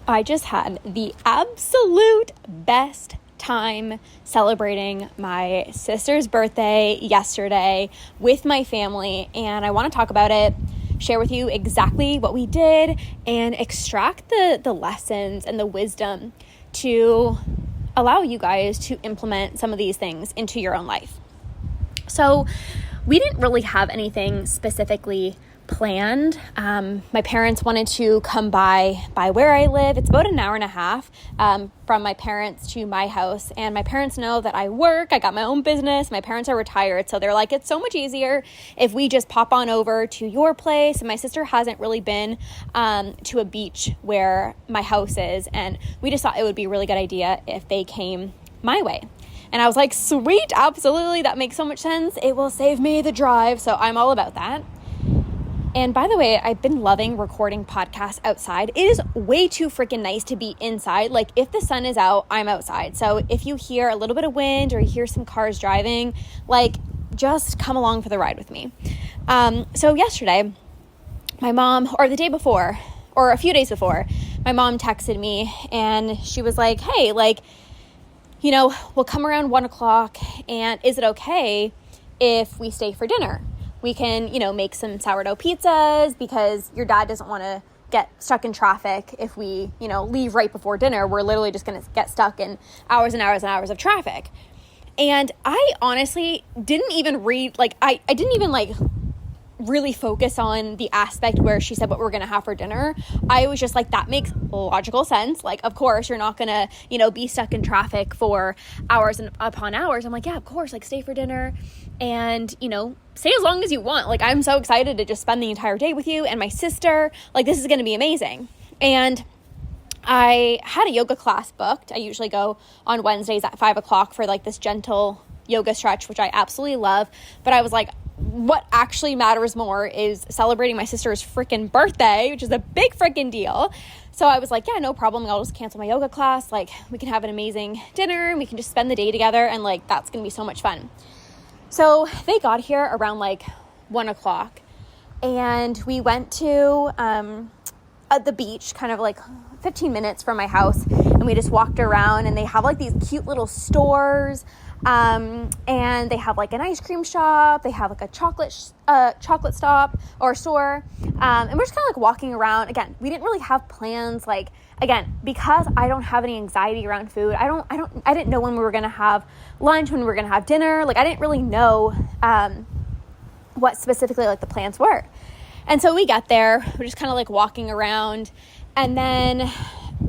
I just had the absolute best time celebrating my sister's birthday yesterday with my family, and I want to talk about it, share with you exactly what we did, and extract the lessons and the wisdom to allow you guys to implement some of these things into your own life. So we didn't really have anything specifically planned. My parents wanted to come by where I live. It's about an hour and a half from my parents to my house, and my parents know that I work. I got my own business. My parents are retired, so they're like, it's so much easier if we just pop on over to your place. And my sister hasn't really been to a beach where my house is, and we just thought it would be a really good idea if they came my way. And I was like, sweet, absolutely, that makes so much sense. It will save me the drive, so I'm all about that. And by the way, I've been loving recording podcasts outside. It is way too freaking nice to be inside. Like, if the sun is out, I'm outside. So if you hear a little bit of wind or you hear some cars driving, like, just come along for the ride with me. So yesterday, my mom, or the day before, or a few days before, my mom texted me and she was like, hey, like, you know, we'll come around 1:00, and is it okay if we stay for dinner? We can, you know, make some sourdough pizzas because your dad doesn't want to get stuck in traffic if we, you know, leave right before dinner. We're literally just going to get stuck in hours and hours and hours of traffic. And I honestly didn't even read, like, I didn't even, like, really focus on the aspect where she said what we're going to have for dinner. I was just like, that makes logical sense. Like, of course, you're not going to, you know, be stuck in traffic for hours and upon hours. I'm like, yeah, of course, like, stay for dinner and, you know, stay as long as you want. Like, I'm so excited to just spend the entire day with you and my sister. Like, this is going to be amazing. And I had a yoga class booked. I usually go on Wednesdays at 5:00 for, like, this gentle yoga stretch, which I absolutely love. But I was like, what actually matters more is celebrating my sister's freaking birthday, which is a big freaking deal. So I was like, yeah, no problem. I'll just cancel my yoga class. Like, we can have an amazing dinner and we can just spend the day together. And, like, that's going to be so much fun. So they got here around, like, 1:00, and we went to at the beach, kind of like 15 minutes from my house, and we just walked around, and they have, like, these cute little stores, and they have, like, an ice cream shop. They have, like, a chocolate stop or store, and we're just kind of, like, walking around. Again, we didn't really have plans, like, again, because I don't have any anxiety around food. I didn't know when we were going to have lunch, when we were going to have dinner. Like, I didn't really know what specifically, like, the plans were. And so we got there, we're just kind of, like, walking around, and then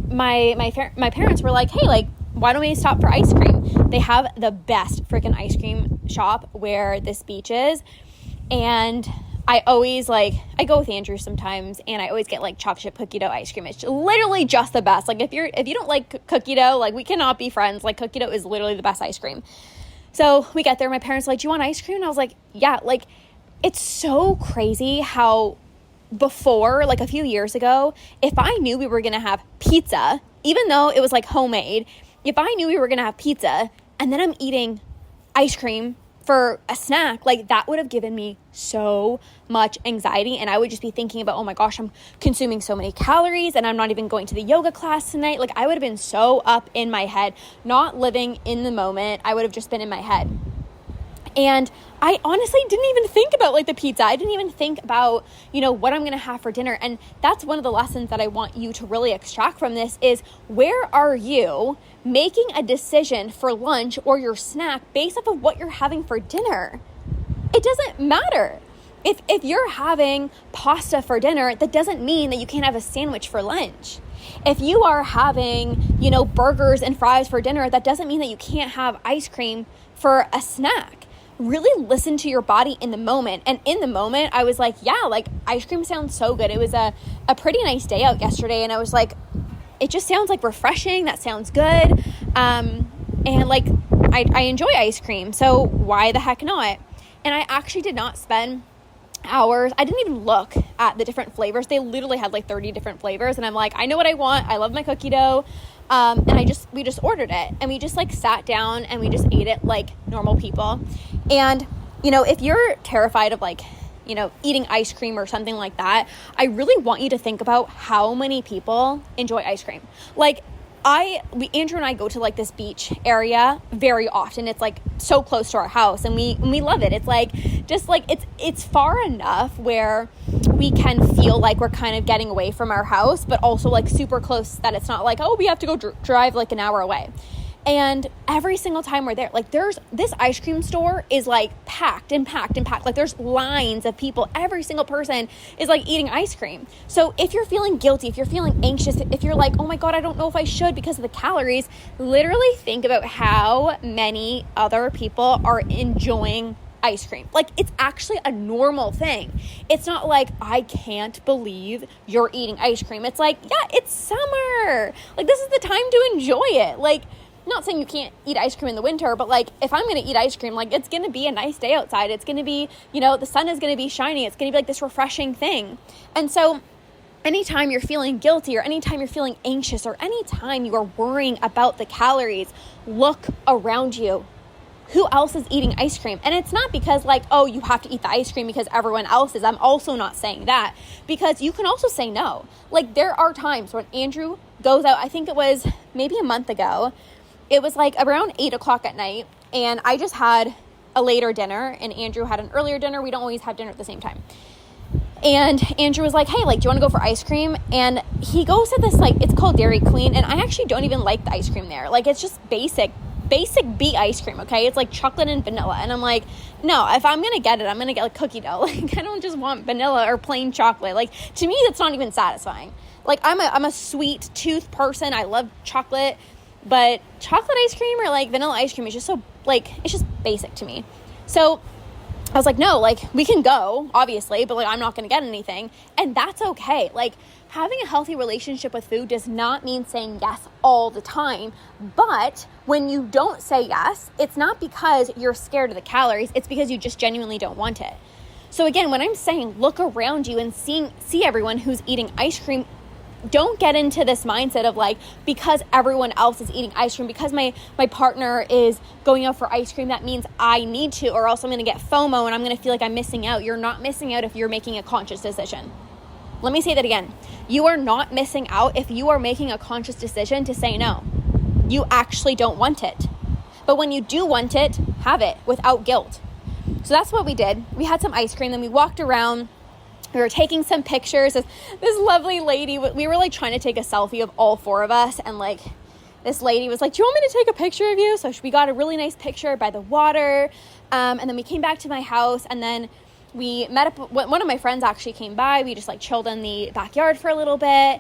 my parents were like, hey, like, why don't we stop for ice cream? They have the best freaking ice cream shop where this beach is. And I always, like, I go with Andrew sometimes, and I always get, like, chocolate chip cookie dough ice cream. It's literally just the best. Like, if you don't like cookie dough, like, we cannot be friends. Like, cookie dough is literally the best ice cream. So we get there, my parents were like, do you want ice cream? And I was like, yeah. Like, it's so crazy how before, like, a few years ago, if I knew we were going to have pizza, even though it was, like, homemade, if I knew we were going to have pizza and then I'm eating ice cream for a snack, like, that would have given me so much anxiety, and I would just be thinking about, oh my gosh, I'm consuming so many calories, and I'm not even going to the yoga class tonight. Like, I would have been so up in my head, not living in the moment. I would have just been in my head. And I honestly didn't even think about, like, the pizza. I didn't even think about, you know, what I'm going to have for dinner. And that's one of the lessons that I want you to really extract from this is, where are you making a decision for lunch or your snack based off of what you're having for dinner? It doesn't matter. If you're having pasta for dinner, that doesn't mean that you can't have a sandwich for lunch. If you are having, you know, burgers and fries for dinner, that doesn't mean that you can't have ice cream for a snack. Really listen to your body in the moment. And in the moment, I was like, yeah, like, ice cream sounds so good. It was a pretty nice day out yesterday, and I was like, it just sounds, like, refreshing. That sounds good. And, like, I enjoy ice cream, so why the heck not? And I actually did not spend hours. I didn't even look at the different flavors. They literally had, like, 30 different flavors, and I'm like, I know what I want. I love my cookie dough. And we just ordered it, and we just, like, sat down and we just ate it like normal people. And, you know, if you're terrified of, like, eating ice cream or something like that, I really want you to think about how many people enjoy ice cream. Like, Andrew and I go to like this beach area very often. It's like so close to our house, and we love it. It's like, just like, it's far enough where we can feel like we're kind of getting away from our house, but also like super close that it's not like, oh, we have to go drive like an hour away. And every single time we're there, like, there's this ice cream store is like packed and packed and packed. Like, there's lines of people. Every single person is like eating ice cream. So if you're feeling guilty, if you're feeling anxious, if you're like, oh my God, I don't know if I should because of the calories, literally think about how many other people are enjoying ice cream. Like, it's actually a normal thing. It's not like, I can't believe you're eating ice cream. It's like, yeah, it's summer. Like, this is the time to enjoy it. Like, not saying you can't eat ice cream in the winter, but like, if I'm going to eat ice cream, like, it's going to be a nice day outside. It's going to be, the sun is going to be shining. It's going to be like this refreshing thing. And so anytime you're feeling guilty, or anytime you're feeling anxious, or anytime you are worrying about the calories, look around you. Who else is eating ice cream? And it's not because like, oh, you have to eat the ice cream because everyone else is. I'm also not saying that, because you can also say no. Like, there are times when Andrew goes out, I think it was maybe a month ago, it was like around 8:00 at night, and I just had a later dinner, and Andrew had an earlier dinner. We don't always have dinner at the same time. And Andrew was like, hey, like, do you want to go for ice cream? And he goes to this, like, it's called Dairy Queen, and I actually don't even like the ice cream there. Like, it's just basic B ice cream, okay? It's like chocolate and vanilla. And I'm like, no, if I'm going to get it, I'm going to get like cookie dough. Like, I don't just want vanilla or plain chocolate. Like, to me, that's not even satisfying. Like, I'm a sweet tooth person. I love chocolate. But chocolate ice cream or like vanilla ice cream is just so, like, it's just basic to me. So I was like, no, like, we can go, obviously, but like, I'm not going to get anything. And that's okay. Like, having a healthy relationship with food does not mean saying yes all the time. But when you don't say yes, it's not because you're scared of the calories. It's because you just genuinely don't want it. So again, when I'm saying look around you and see everyone who's eating ice cream, don't get into this mindset of like, because everyone else is eating ice cream, because my partner is going out for ice cream, that means I need to, or else I'm going to get FOMO and I'm going to feel like I'm missing out. You're not missing out if you're making a conscious decision. Let me say that again. You are not missing out if you are making a conscious decision to say no. You actually don't want it. But when you do want it, have it without guilt. So that's what we did. We had some ice cream, then we walked around. We were taking some pictures. This lovely lady, we were like trying to take a selfie of all four of us. And like, this lady was like, do you want me to take a picture of you? So we got a really nice picture by the water. And then we came back to my house, and then we met up. One of my friends actually came by. We just like chilled in the backyard for a little bit.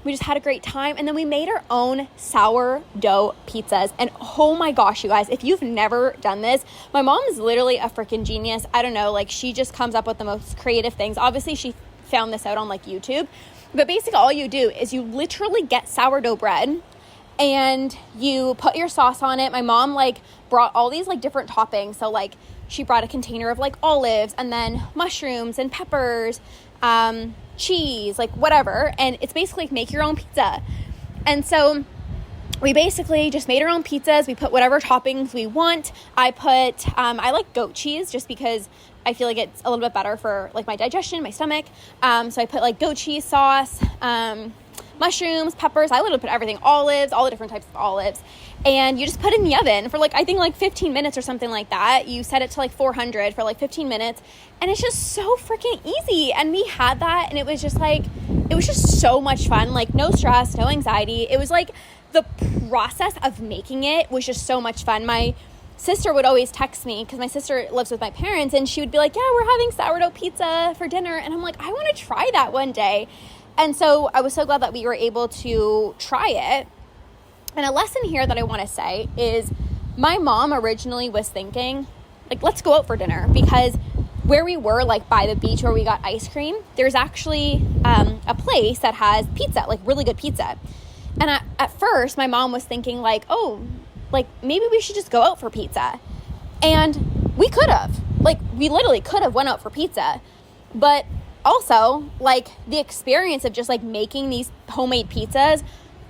We just had a great time. And then we made our own sourdough pizzas. And oh my gosh, you guys, if you've never done this, my mom is literally a freaking genius. I don't know, like, she just comes up with the most creative things. Obviously, she found this out on like YouTube. But basically all you do is you literally get sourdough bread and you put your sauce on it. My mom like brought all these like different toppings. So like, she brought a container of like olives and then mushrooms and peppers, cheese, like whatever. And it's basically like make your own pizza. And so we basically just made our own pizzas. We put whatever toppings we want. I like goat cheese just because I feel like it's a little bit better for like my digestion, my stomach. So I put like goat cheese sauce, mushrooms, peppers. I literally put everything, olives, all the different types of olives. And you just put it in the oven for like, I think like 15 minutes or something like that. You set it to like 400 for like 15 minutes. And it's just so freaking easy. And we had that, and it was just so much fun. Like, no stress, no anxiety. It was like the process of making it was just so much fun. My sister would always text me, because my sister lives with my parents, and she would be like, yeah, we're having sourdough pizza for dinner. And I'm like, I want to try that one day. And so I was so glad that we were able to try it. And a lesson here that I want to say is my mom originally was thinking, like, let's go out for dinner, because where we were, like by the beach where we got ice cream, there's actually a place that has pizza, like really good pizza. And at first my mom was thinking like, oh, like maybe we should just go out for pizza. And we could have, like, we literally could have went out for pizza. But also, like, the experience of just like making these homemade pizzas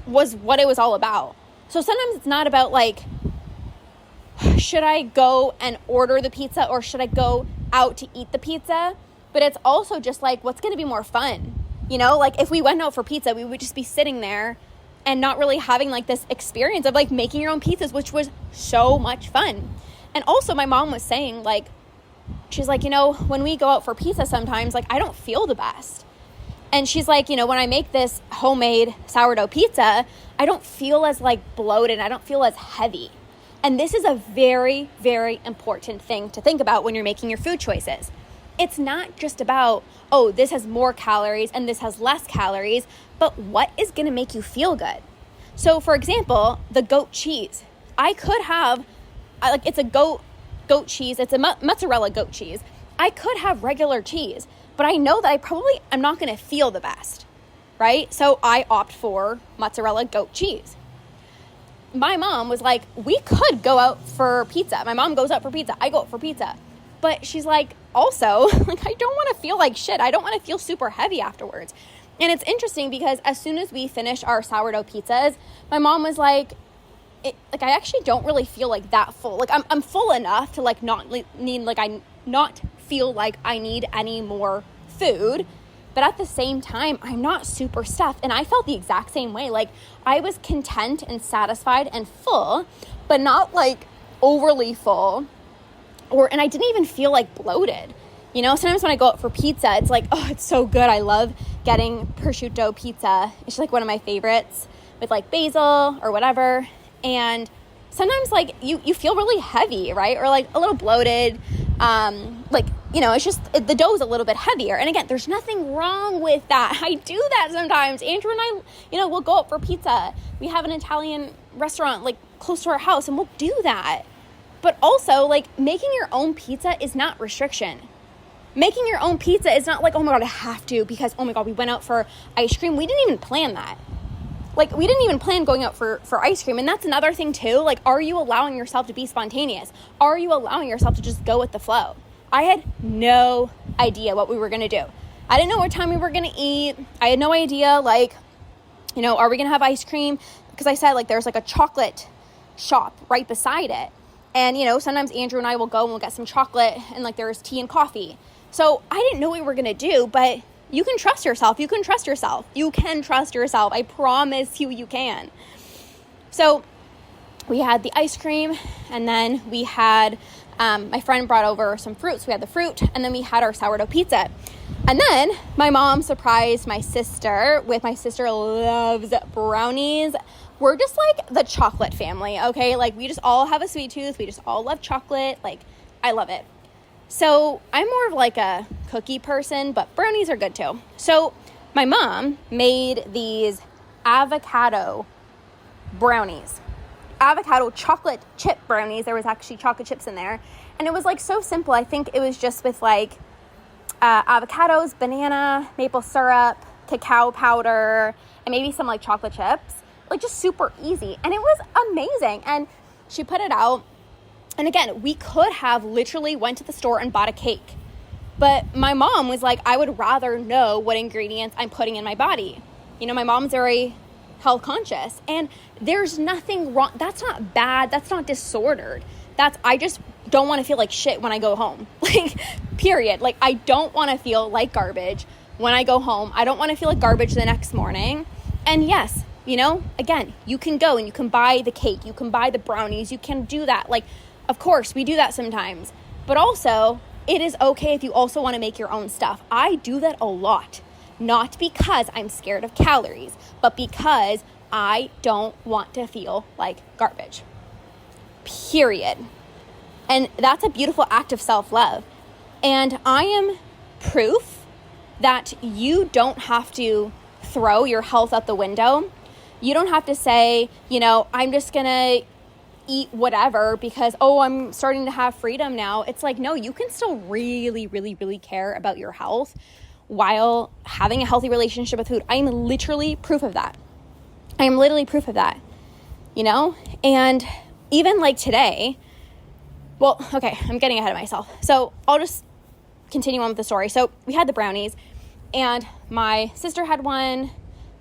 was what it was all about. So sometimes it's not about like, should I go and order the pizza, or should I go out to eat the pizza, but it's also just like, what's going to be more fun? You know, like if we went out for pizza, we would just be sitting there and not really having like this experience of like making your own pizzas, which was so much fun. And also my mom was saying like, she's like, you know, when we go out for pizza sometimes, like I don't feel the best. And she's like, you know, when I make this homemade sourdough pizza, I don't feel as like bloated. I don't feel as heavy. And this is a very, very important thing to think about when you're making your food choices. It's not just about, oh, this has more calories and this has less calories, but what is going to make you feel good? So for example, the goat cheese. I could have, like it's a goat cheese. It's a mozzarella goat cheese. I could have regular cheese, but I know that I probably am not going to feel the best, right? So I opt for mozzarella goat cheese. My mom was like, we could go out for pizza. My mom goes out for pizza. I go out for pizza. But she's like, also, like, I don't want to feel like shit. I don't want to feel super heavy afterwards. And it's interesting because as soon as we finish our sourdough pizzas, my mom was like, I actually don't really feel like that full. Like I'm full enough to like not feel like I need any more food. But at the same time, I'm not super stuffed. And I felt the exact same way. Like I was content and satisfied and full, but not like overly full. And I didn't even feel like bloated. You know, sometimes when I go out for pizza, it's like, oh, it's so good. I love getting prosciutto pizza. It's just like one of my favorites with like basil or whatever. And sometimes like you feel really heavy, right? Or like a little bloated. Like, you know, it's just the dough is a little bit heavier. And again, there's nothing wrong with that. I do that sometimes. Andrew and I, you know, we'll go out for pizza. We have an Italian restaurant like close to our house and we'll do that. But also, like, making your own pizza is not restriction. Making your own pizza is not like, oh my God, I have to because, oh my God, we went out for ice cream. We didn't even plan that. Like, we didn't even plan going out for ice cream. And that's another thing too. Like, are you allowing yourself to be spontaneous? Are you allowing yourself to just go with the flow? I had no idea what we were going to do. I didn't know what time we were going to eat. I had no idea, like, you know, are we going to have ice cream? Because I said, like, there's like a chocolate shop right beside it. And, you know, sometimes Andrew and I will go and we'll get some chocolate and like there's tea and coffee. So I didn't know what we were going to do, but you can trust yourself. You can trust yourself. You can trust yourself. I promise you can. So we had the ice cream and then we had, my friend brought over some fruits. We had the fruit and then we had our sourdough pizza. And then my mom surprised my sister my sister loves brownies. We're just like the chocolate family, okay? Like we just all have a sweet tooth. We just all love chocolate. Like I love it. So I'm more of like a cookie person, but brownies are good too. So my mom made these avocado brownies, avocado chocolate chip brownies. There was actually chocolate chips in there. And it was like so simple. I think it was just with like avocados, banana, maple syrup, cacao powder, and maybe some like chocolate chips. Like just super easy. And it was amazing. And she put it out. And again, we could have literally went to the store and bought a cake. But my mom was like, I would rather know what ingredients I'm putting in my body. You know, my mom's very health conscious. And there's nothing wrong. That's not bad. That's not disordered. I just don't want to feel like shit when I go home. Like, period. Like, I don't want to feel like garbage when I go home. I don't want to feel like garbage the next morning. And yes, you know, again, you can go and you can buy the cake. You can buy the brownies. You can do that. Like, of course, we do that sometimes. But also, it is okay if you also want to make your own stuff. I do that a lot. Not because I'm scared of calories, but because I don't want to feel like garbage. Period. And that's a beautiful act of self-love. And I am proof that you don't have to throw your health out the window. You don't have to say, you know, I'm just going to eat whatever because, oh, I'm starting to have freedom now. It's like, no, you can still really, really, really care about your health while having a healthy relationship with food. I am literally proof of that. You know? And even like today, well, okay, I'm getting ahead of myself. So I'll just continue on with the story. So we had the brownies and my sister had one,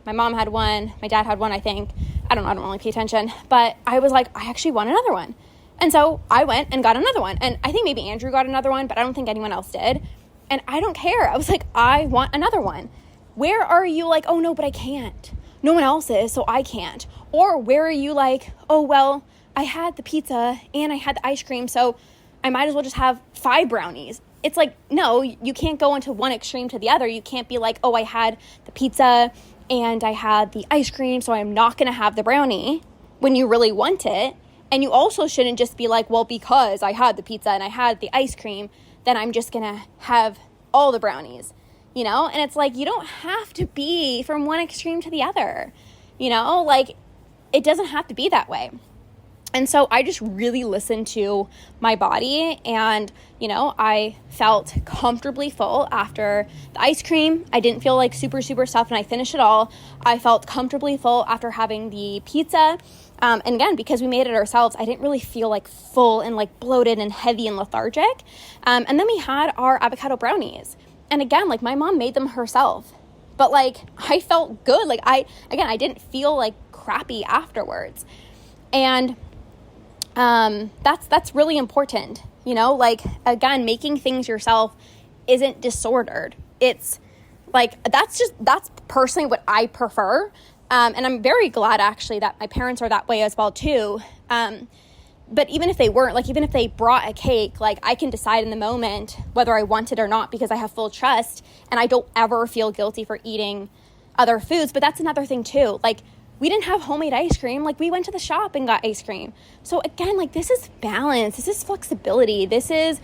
my mom had one, my dad had one, I think. I don't know, I don't really pay attention. But I was like, I actually want another one. And so I went and got another one. And I think maybe Andrew got another one, but I don't think anyone else did. And I don't care. I was like, I want another one. Where are you like, oh no, but I can't. No one else is, so I can't. Or where are you like, oh, well, I had the pizza and I had the ice cream, so I might as well just have 5 brownies. It's like, no, you can't go into one extreme to the other. You can't be like, oh, I had the pizza and I had the ice cream, so I'm not going to have the brownie when you really want it. And you also shouldn't just be like, well, because I had the pizza and I had the ice cream, then I'm just going to have all the brownies, you know? And it's like, you don't have to be from one extreme to the other, you know? Like, it doesn't have to be that way. And so I just really listened to my body, and, you know, I felt comfortably full after the ice cream. I didn't feel like super stuffed, and I finished it all. I felt comfortably full after having the pizza. And again, because we made it ourselves, I didn't really feel like full and like bloated and heavy and lethargic. And then we had our avocado brownies. And again, like my mom made them herself, but like I felt good. Like I didn't feel like crappy afterwards. And that's really important, you know, like, again, making things yourself isn't disordered. It's like, that's personally what I prefer. And I'm very glad actually that my parents are that way as well too. But even if they weren't, like, even if they brought a cake, like I can decide in the moment whether I want it or not, because I have full trust and I don't ever feel guilty for eating other foods. But that's another thing too. Like, we didn't have homemade ice cream. Like, we went to the shop and got ice cream. So again, like, this is balance. This is flexibility. This is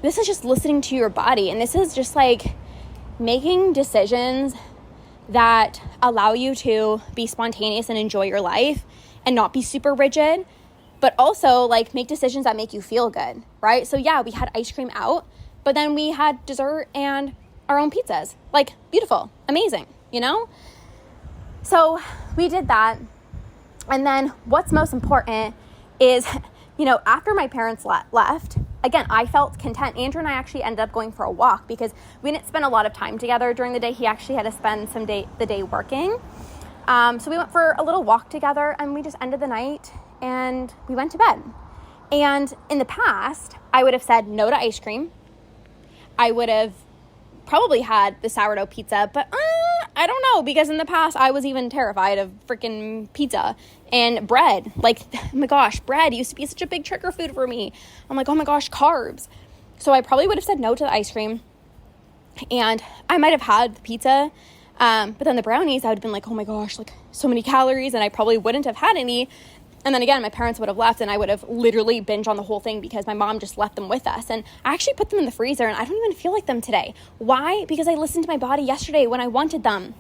just listening to your body. And this is just like making decisions that allow you to be spontaneous and enjoy your life and not be super rigid, but also like make decisions that make you feel good, right? So yeah, we had ice cream out, but then we had dessert and our own pizzas. Like, beautiful, amazing, you know? So we did that. And then what's most important is, you know, after my parents left, again, I felt content. Andrew and I actually ended up going for a walk because we didn't spend a lot of time together during the day. He actually had to spend the day working. So we went for a little walk together, and we just ended the night and we went to bed. And in the past, I would have said no to ice cream. I would have probably had the sourdough pizza, but I don't know, because in the past I was even terrified of freaking pizza and bread. Like, oh my gosh, bread used to be such a big trigger food for me. I'm like, oh my gosh, carbs. So I probably would have said no to the ice cream, and I might have had the pizza, but then the brownies, I would have been like, oh my gosh, like so many calories, and I probably wouldn't have had any. And then again, my parents would have left, and I would have literally binged on the whole thing because my mom just left them with us. And I actually put them in the freezer, and I don't even feel like them today. Why? Because I listened to my body yesterday when I wanted them.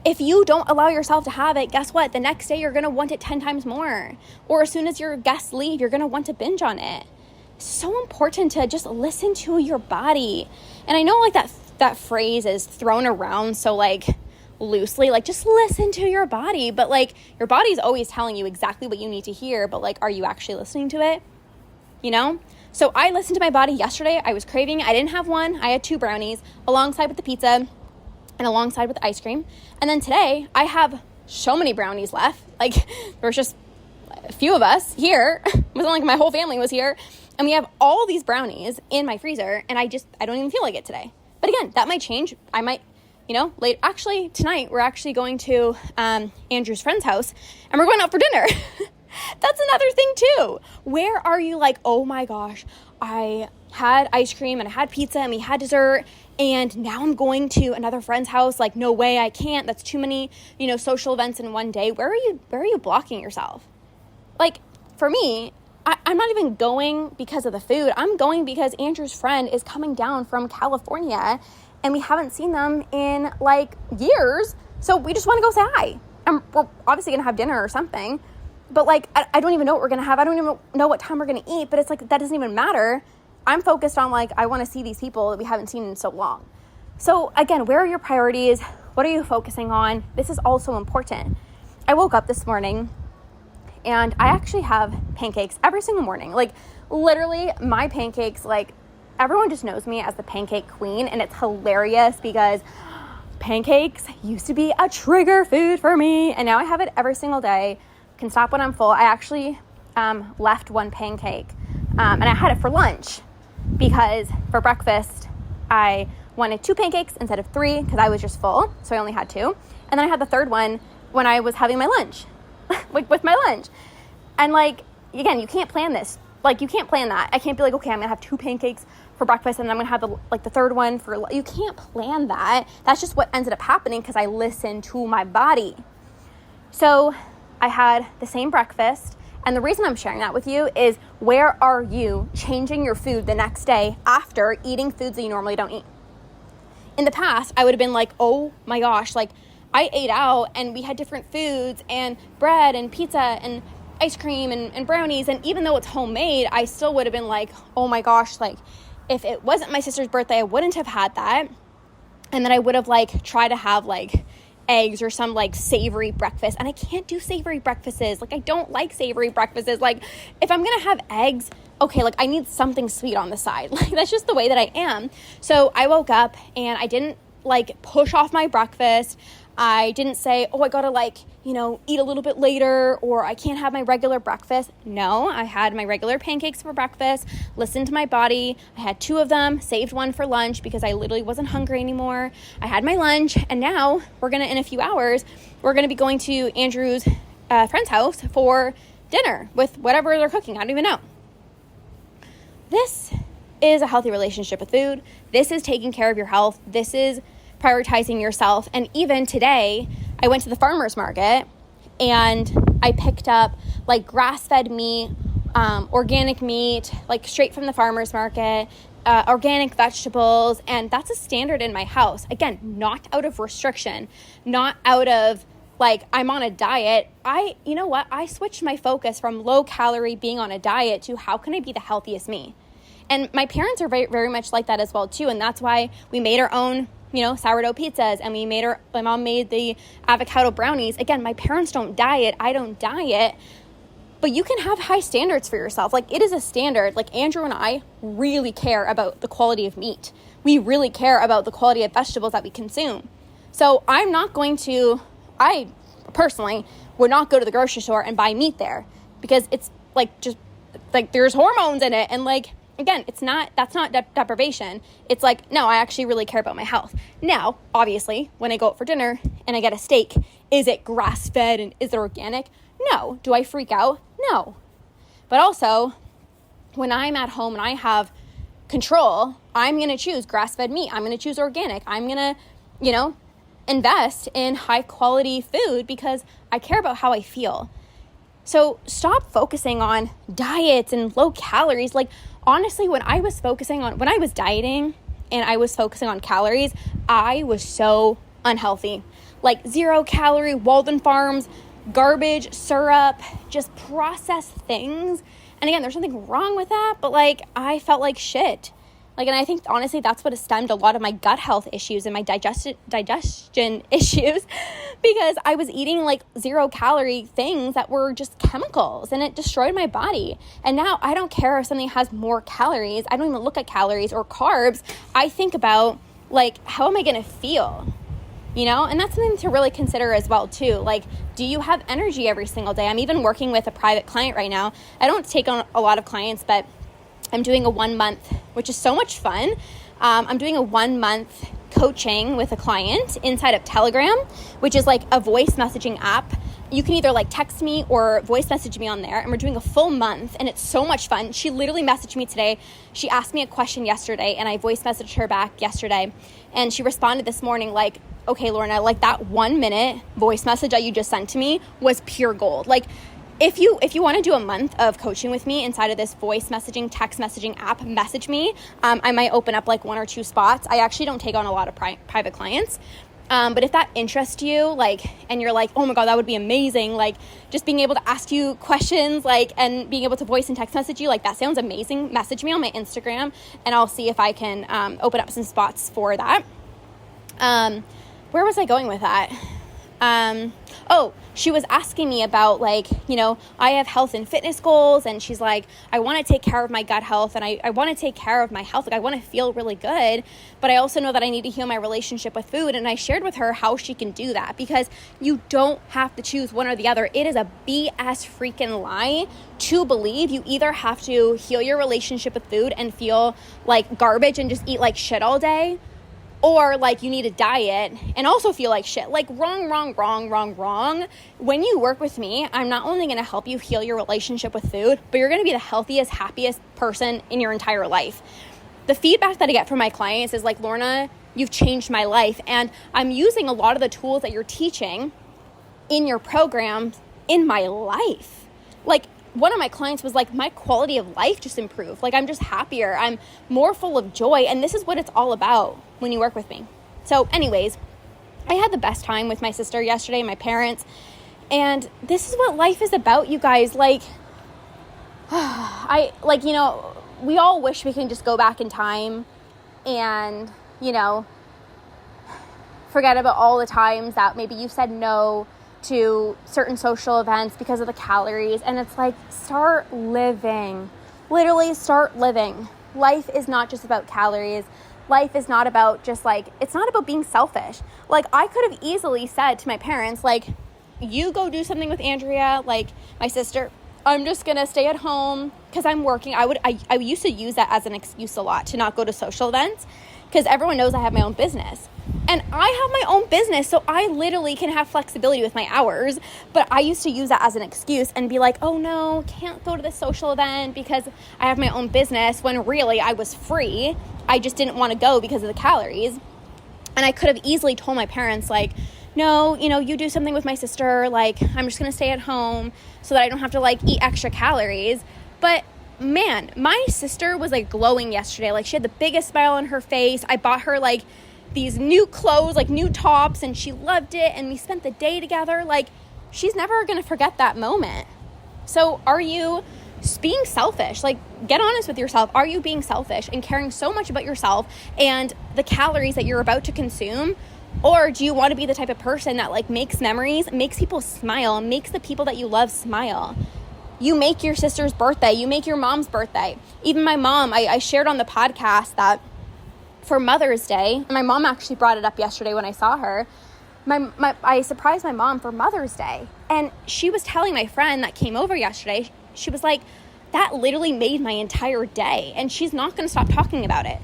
If you don't allow yourself to have it, guess what? The next day, you're going to want it 10 times more. Or as soon as your guests leave, you're going to want to binge on it. It's so important to just listen to your body. And I know like that phrase is thrown around so like loosely, like just listen to your body, but like your body's always telling you exactly what you need to hear, but like, are you actually listening to it? You know? So I listened to my body yesterday. I was craving. I didn't have one. I had 2 brownies alongside with the pizza and alongside with the ice cream. And then today I have so many brownies left. Like, there was just a few of us here. It wasn't like my whole family was here. And we have all these brownies in my freezer, and I don't even feel like it today. But again, that might change. I might, you know, actually tonight we're actually going to Andrew's friend's house, and we're going out for dinner. That's another thing too. Where are you like, oh my gosh, I had ice cream and I had pizza and we had dessert, and now I'm going to another friend's house. Like, no way, I can't. That's too many, you know, social events in one day. Where are you blocking yourself? Like, for me, I'm not even going because of the food. I'm going because Andrew's friend is coming down from California, and we haven't seen them in like years. So we just want to go say hi. And we're obviously going to have dinner or something. But like, I don't even know what we're going to have. I don't even know what time we're going to eat. But it's like, that doesn't even matter. I'm focused on like, I want to see these people that we haven't seen in so long. So again, where are your priorities? What are you focusing on? This is also important. I woke up this morning and I actually have pancakes every single morning. Like, literally, my pancakes, like, everyone just knows me as the pancake queen, and it's hilarious because pancakes used to be a trigger food for me, and now I have it every single day. Can stop when I'm full. I actually left one pancake, and I had it for lunch because for breakfast I wanted 2 pancakes instead of 3 because I was just full, so I only had 2. And then I had the third one when I was having my lunch, like with my lunch. And like, again, you can't plan this. Like, you can't plan that. I can't be like, okay, I'm going to have 2 pancakes for breakfast and then I'm going to have the third one for, you can't plan that. That's just what ended up happening because I listened to my body. So I had the same breakfast. And the reason I'm sharing that with you is, where are you changing your food the next day after eating foods that you normally don't eat? In the past, I would have been like, oh my gosh, like I ate out and we had different foods and bread and pizza and ice cream and brownies. And even though it's homemade, I still would have been like, oh my gosh, like if it wasn't my sister's birthday, I wouldn't have had that. And then I would have like tried to have like eggs or some like savory breakfast. And I can't do savory breakfasts. Like I don't like savory breakfasts. Like if I'm going to have eggs, okay, like I need something sweet on the side. Like that's just the way that I am. So I woke up and I didn't like push off my breakfast. I didn't say, oh, I gotta like, eat a little bit later, or I can't have my regular breakfast. No, I had my regular pancakes for breakfast, listened to my body. I had 2 of them, saved one for lunch because I literally wasn't hungry anymore. I had my lunch, and now in a few hours, we're gonna be going to Andrew's friend's house for dinner with whatever they're cooking. I don't even know. This is a healthy relationship with food. This is taking care of your health. This is prioritizing yourself. And even today, I went to the farmer's market and I picked up like grass-fed meat, organic meat, like straight from the farmer's market, organic vegetables. And that's a standard in my house. Again, not out of restriction, not out of like I'm on a diet. You know what? I switched my focus from low calorie being on a diet to how can I be the healthiest me? And my parents are very, very much like that as well too. And that's why we made our own sourdough pizzas, and my mom made the avocado brownies. Again, my parents don't diet. I don't diet, but you can have high standards for yourself. Like it is a standard. Like Andrew and I really care about the quality of meat. We really care about the quality of vegetables that we consume. So I personally would not go to the grocery store and buy meat there because it's like, just like there's hormones in it. And like, again, that's not deprivation. It's like, no, I actually really care about my health. Now, obviously, when I go out for dinner and I get a steak, is it grass-fed and is it organic? No. Do I freak out? No. But also, when I'm at home and I have control, I'm going to choose grass-fed meat. I'm going to choose organic. I'm going to, invest in high-quality food because I care about how I feel. So stop focusing on diets and low calories. Like, honestly, when I was dieting and I was focusing on calories, I was so unhealthy. Like 0 calorie, Walden Farms, garbage, syrup, just processed things. And again, there's nothing wrong with that, but like I felt like shit. Like, and I think honestly, that's what has stemmed a lot of my gut health issues and my digestion issues because I was eating like 0 calorie things that were just chemicals and it destroyed my body. And now I don't care if something has more calories. I don't even look at calories or carbs. I think about like, how am I going to feel? And that's something to really consider as well too. Like, do you have energy every single day? I'm even working with a private client right now. I don't take on a lot of clients, but I'm doing a 1 month, which is so much fun. I'm doing a 1 month coaching with a client inside of Telegram, which is like a voice messaging app. You can either like text me or voice message me on there. And we're doing a full month and it's so much fun. She literally messaged me today. She asked me a question yesterday and I voice messaged her back yesterday. And she responded this morning like, okay, Lorna, like that 1 minute voice message that you just sent to me was pure gold. Like, if you want to do a month of coaching with me inside of this voice messaging, text messaging app, message me. I might open up like 1 or 2 spots. I actually don't take on a lot of private clients. But if that interests you, like, and you're like, oh my God, that would be amazing. Like just being able to ask you questions, like, and being able to voice and text message you, like that sounds amazing. Message me on my Instagram and I'll see if I can open up some spots for that. Where was I going with that? she was asking me about like, I have health and fitness goals, and she's like, I want to take care of my gut health, and I want to take care of my health. Like I want to feel really good, but I also know that I need to heal my relationship with food. And I shared with her how she can do that, because you don't have to choose one or the other. It is a BS freaking lie to believe you either have to heal your relationship with food and feel like garbage and just eat like shit all day, or like you need a diet and also feel like shit. Like wrong. When you work with me, I'm not only going to help you heal your relationship with food, but you're going to be the healthiest, happiest person in your entire life. The feedback that I get from my clients is like, Lorna, you've changed my life. And I'm using a lot of the tools that you're teaching in your programs in my life. Like one of my clients was like, my quality of life just improved. Like I'm just happier. I'm more full of joy. And this is what it's all about when you work with me. So anyways, I had the best time with my sister yesterday, my parents. And this is what life is about, you guys. Like, we all wish we can just go back in time and, forget about all the times that maybe you said no to certain social events because of the calories. And it's like, start living. Literally start living. Life is not just about calories. Life is not about just like, it's not about being selfish. Like I could have easily said to my parents, like, you go do something with Andrea, like my sister, I'm just going to stay at home because I'm working. I used to use that as an excuse a lot to not go to social events, because everyone knows I have my own business. And I have my own business, so I literally can have flexibility with my hours. But I used to use that as an excuse and be like, oh no, can't go to this social event because I have my own business, when really I was free. I just didn't want to go because of the calories. And I could have easily told my parents like, no, you do something with my sister. Like, I'm just going to stay at home so that I don't have to like eat extra calories. But man, my sister was like glowing yesterday. Like she had the biggest smile on her face. I bought her like these new clothes, like new tops, and she loved it. And we spent the day together. Like she's never going to forget that moment. So are you being selfish? Like, get honest with yourself. Are you being selfish and caring so much about yourself and the calories that you're about to consume? Or do you want to be the type of person that like makes memories, makes people smile, makes the people that you love smile? You make your sister's birthday, you make your mom's birthday. Even my mom, I shared on the podcast that for Mother's Day, my mom actually brought it up yesterday when I saw her. I surprised my mom for Mother's Day. And she was telling my friend that came over yesterday, she was like, that literally made my entire day. And she's not going to stop talking about it.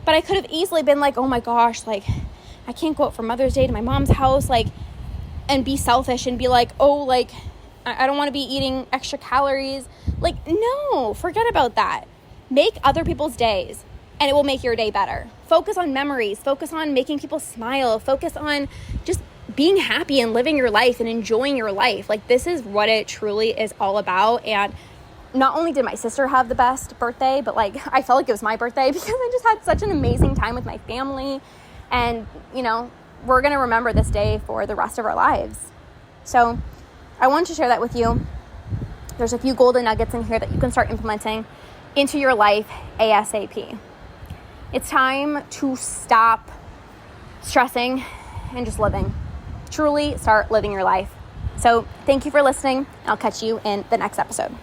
But I could have easily been like, oh my gosh, like I can't go out for Mother's Day to my mom's house, like, and be selfish and be like, oh, like, I don't want to be eating extra calories. Like, no, forget about that. Make other people's days, and it will make your day better. Focus on memories. Focus on making people smile. Focus on just being happy and living your life and enjoying your life. Like, this is what it truly is all about. And not only did my sister have the best birthday, but like, I felt like it was my birthday because I just had such an amazing time with my family. And, we're going to remember this day for the rest of our lives. So I wanted to share that with you. There's a few golden nuggets in here that you can start implementing into your life ASAP. It's time to stop stressing and just living. Truly start living your life. So thank you for listening. I'll catch you in the next episode.